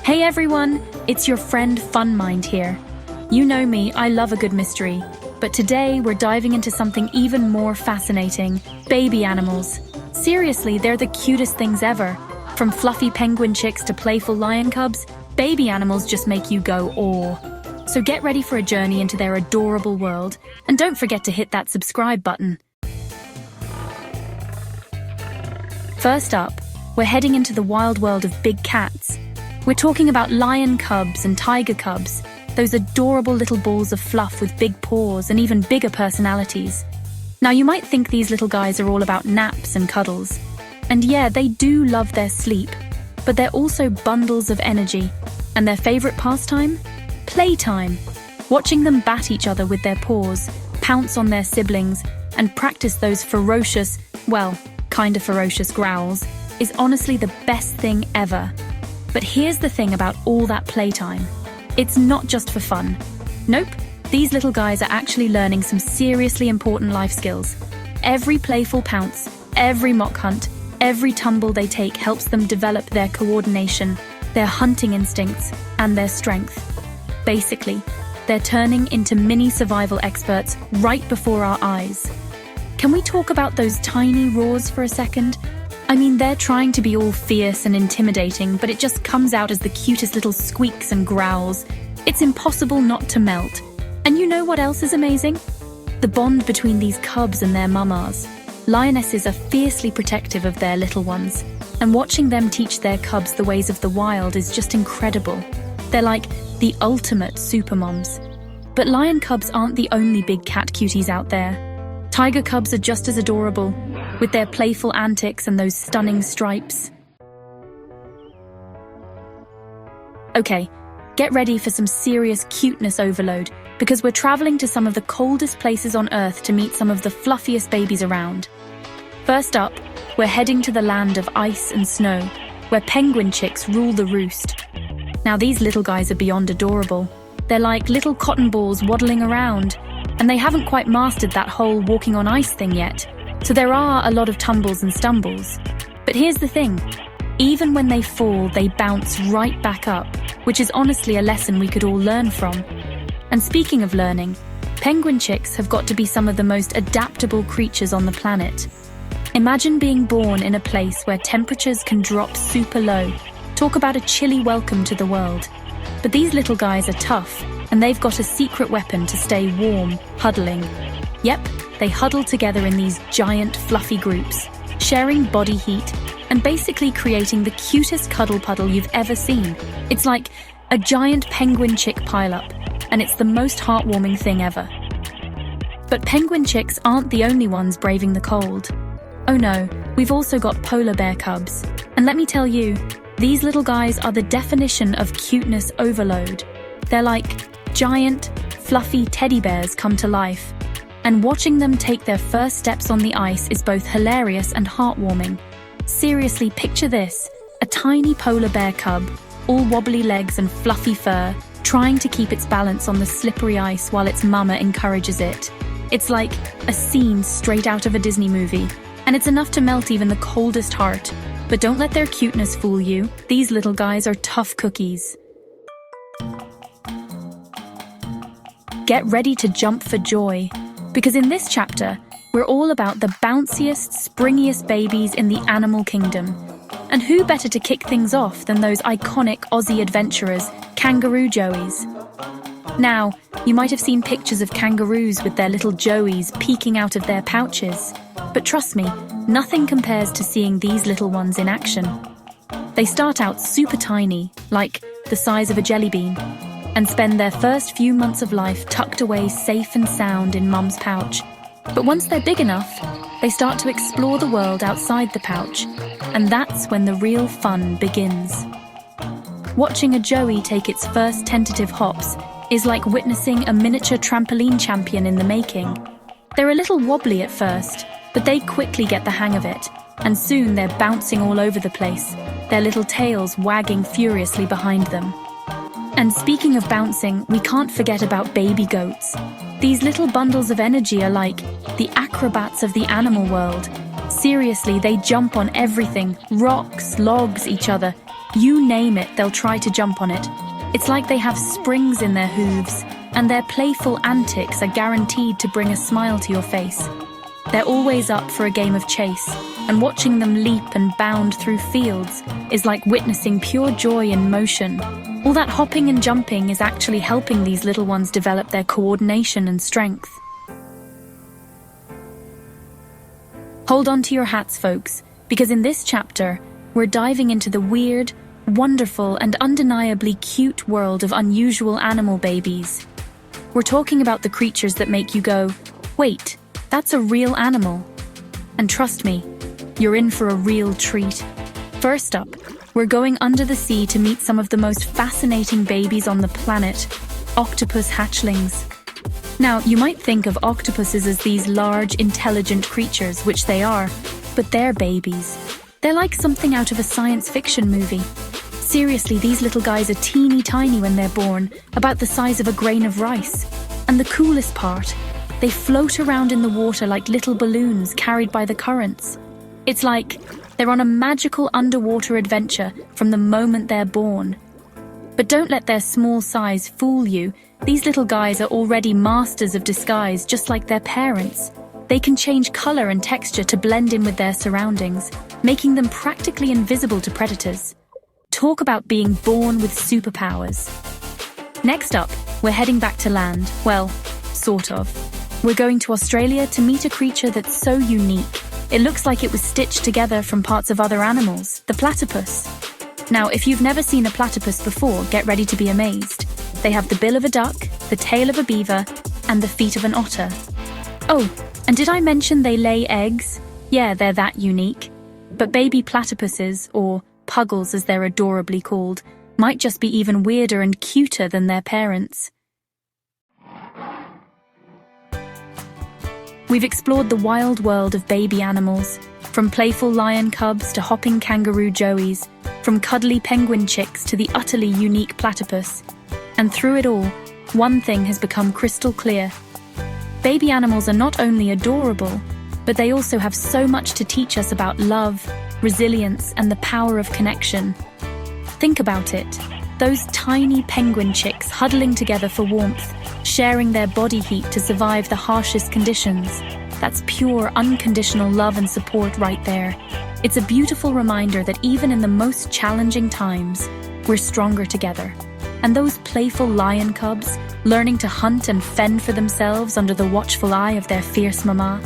Hey everyone, it's your friend Fun Mind here. You know me, I love a good mystery. But today we're diving into something even more fascinating, baby animals. Seriously, they're the cutest things ever. From fluffy penguin chicks to playful lion cubs, baby animals just make you go awe. So get ready for a journey into their adorable world, and don't forget to hit that subscribe button. First up, we're heading into the wild world of big cats. We're talking about lion cubs and tiger cubs, those adorable little balls of fluff with big paws and even bigger personalities. Now you might think these little guys are all about naps and cuddles. And yeah, they do love their sleep, but they're also bundles of energy. And their favorite pastime? Playtime. Watching them bat each other with their paws, pounce on their siblings, and practice those ferocious, well, kinda ferocious growls, is honestly the best thing ever. But here's the thing about all that playtime. It's not just for fun. Nope, these little guys are actually learning some seriously important life skills. Every playful pounce, every mock hunt, every tumble they take helps them develop their coordination, their hunting instincts, and their strength. Basically, they're turning into mini survival experts right before our eyes. Can we talk about those tiny roars for a second? I mean, they're trying to be all fierce and intimidating, but it just comes out as the cutest little squeaks and growls. It's impossible not to melt. And you know what else is amazing? The bond between these cubs and their mamas. Lionesses are fiercely protective of their little ones, and watching them teach their cubs the ways of the wild is just incredible. They're like the ultimate supermoms. But lion cubs aren't the only big cat cuties out there. Tiger cubs are just as adorable, with their playful antics and those stunning stripes. Okay, get ready for some serious cuteness overload, because we're traveling to some of the coldest places on Earth to meet some of the fluffiest babies around. First up, we're heading to the land of ice and snow, where penguin chicks rule the roost. Now these little guys are beyond adorable. They're like little cotton balls waddling around, and they haven't quite mastered that whole walking on ice thing yet. So there are a lot of tumbles and stumbles. But here's the thing, even when they fall, they bounce right back up, which is honestly a lesson we could all learn from. And speaking of learning, penguin chicks have got to be some of the most adaptable creatures on the planet. Imagine being born in a place where temperatures can drop super low. Talk about a chilly welcome to the world. But these little guys are tough, and they've got a secret weapon to stay warm, huddling. Yep, they huddle together in these giant fluffy groups, sharing body heat and basically creating the cutest cuddle puddle you've ever seen. It's like a giant penguin chick pileup, and it's the most heartwarming thing ever. But penguin chicks aren't the only ones braving the cold. Oh no, we've also got polar bear cubs. And let me tell you, these little guys are the definition of cuteness overload. They're like giant, fluffy teddy bears come to life. And watching them take their first steps on the ice is both hilarious and heartwarming. Seriously, picture this, a tiny polar bear cub, all wobbly legs and fluffy fur, trying to keep its balance on the slippery ice while its mama encourages it. It's like a scene straight out of a Disney movie, and it's enough to melt even the coldest heart. But don't let their cuteness fool you, these little guys are tough cookies. Get ready to jump for joy. Because in this chapter, we're all about the bounciest, springiest babies in the animal kingdom. And who better to kick things off than those iconic Aussie adventurers, kangaroo joeys? Now, you might have seen pictures of kangaroos with their little joeys peeking out of their pouches. But trust me, nothing compares to seeing these little ones in action. They start out super tiny, like the size of a jelly bean, and spend their first few months of life tucked away safe and sound in mum's pouch. But once they're big enough, they start to explore the world outside the pouch, and that's when the real fun begins. Watching a joey take its first tentative hops is like witnessing a miniature trampoline champion in the making. They're a little wobbly at first, but they quickly get the hang of it, and soon they're bouncing all over the place, their little tails wagging furiously behind them. And speaking of bouncing, we can't forget about baby goats. These little bundles of energy are like the acrobats of the animal world. Seriously, they jump on everything, rocks, logs, each other, You name it, they'll try to jump on it. It's like they have springs in their hooves, and their playful antics are guaranteed to bring a smile to your face. They're always up for a game of chase, and watching them leap and bound through fields is like witnessing pure joy in motion. All that hopping and jumping is actually helping these little ones develop their coordination and strength. Hold on to your hats, folks, because in this chapter, we're diving into the weird, wonderful, and undeniably cute world of unusual animal babies. We're talking about the creatures that make you go, wait, that's a real animal. And trust me, you're in for a real treat. First up, we're going under the sea to meet some of the most fascinating babies on the planet, octopus hatchlings. Now, you might think of octopuses as these large, intelligent creatures, which they are, but they're babies. They're like something out of a science fiction movie. Seriously, these little guys are teeny tiny when they're born, about the size of a grain of rice. And the coolest part, they float around in the water like little balloons carried by the currents. It's like they're on a magical underwater adventure from the moment they're born. But don't let their small size fool you. These little guys are already masters of disguise, just like their parents. They can change color and texture to blend in with their surroundings, making them practically invisible to predators. Talk about being born with superpowers. Next up, we're heading back to land. Well, sort of. We're going to Australia to meet a creature that's so unique. It looks like it was stitched together from parts of other animals, the platypus. Now, if you've never seen a platypus before, get ready to be amazed. They have the bill of a duck, the tail of a beaver, and the feet of an otter. Oh, and did I mention they lay eggs? Yeah, they're that unique. But baby platypuses, or puggles as they're adorably called, might just be even weirder and cuter than their parents. We've explored the wild world of baby animals, from playful lion cubs to hopping kangaroo joeys, from cuddly penguin chicks to the utterly unique platypus. And through it all, one thing has become crystal clear. Baby animals are not only adorable, but they also have so much to teach us about love, resilience, and the power of connection. Think about it. Those tiny penguin chicks huddling together for warmth, sharing their body heat to survive the harshest conditions. That's pure, unconditional love and support right there. It's a beautiful reminder that even in the most challenging times, we're stronger together. And those playful lion cubs, learning to hunt and fend for themselves under the watchful eye of their fierce mama.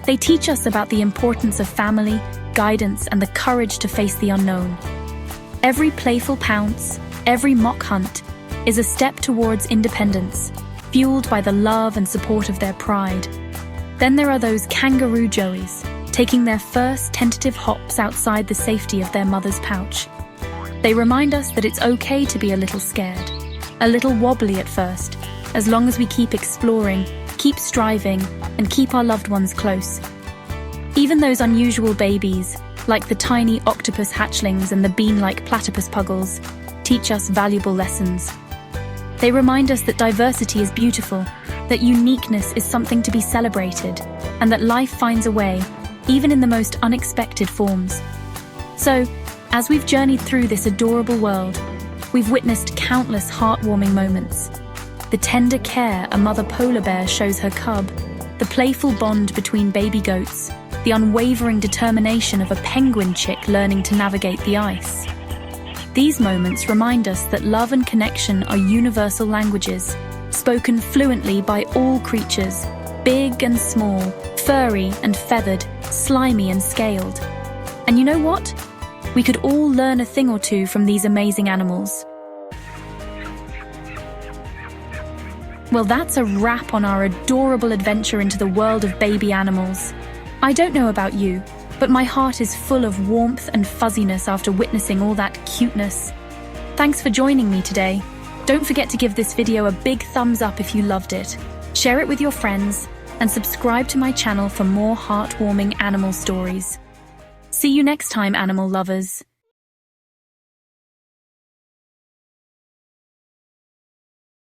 They teach us about the importance of family, guidance, and the courage to face the unknown. Every playful pounce, every mock hunt, is a step towards independence, fueled by the love and support of their pride. Then there are those kangaroo joeys, taking their first tentative hops outside the safety of their mother's pouch. They remind us that it's okay to be a little scared, a little wobbly at first, as long as we keep exploring, keep striving, and keep our loved ones close. Even those unusual babies, like the tiny octopus hatchlings and the bean-like platypus puggles, teach us valuable lessons. They remind us that diversity is beautiful, that uniqueness is something to be celebrated, and that life finds a way, even in the most unexpected forms. So, as we've journeyed through this adorable world, we've witnessed countless heartwarming moments. The tender care a mother polar bear shows her cub, the playful bond between baby goats, the unwavering determination of a penguin chick learning to navigate the ice. These moments remind us that love and connection are universal languages, spoken fluently by all creatures, big and small, furry and feathered, slimy and scaled. And you know what? We could all learn a thing or two from these amazing animals. Well, that's a wrap on our adorable adventure into the world of baby animals. I don't know about you, but my heart is full of warmth and fuzziness after witnessing all that cuteness. Thanks for joining me today. Don't forget to give this video a big thumbs up if you loved it. Share it with your friends, and subscribe to my channel for more heartwarming animal stories. See you next time, animal lovers.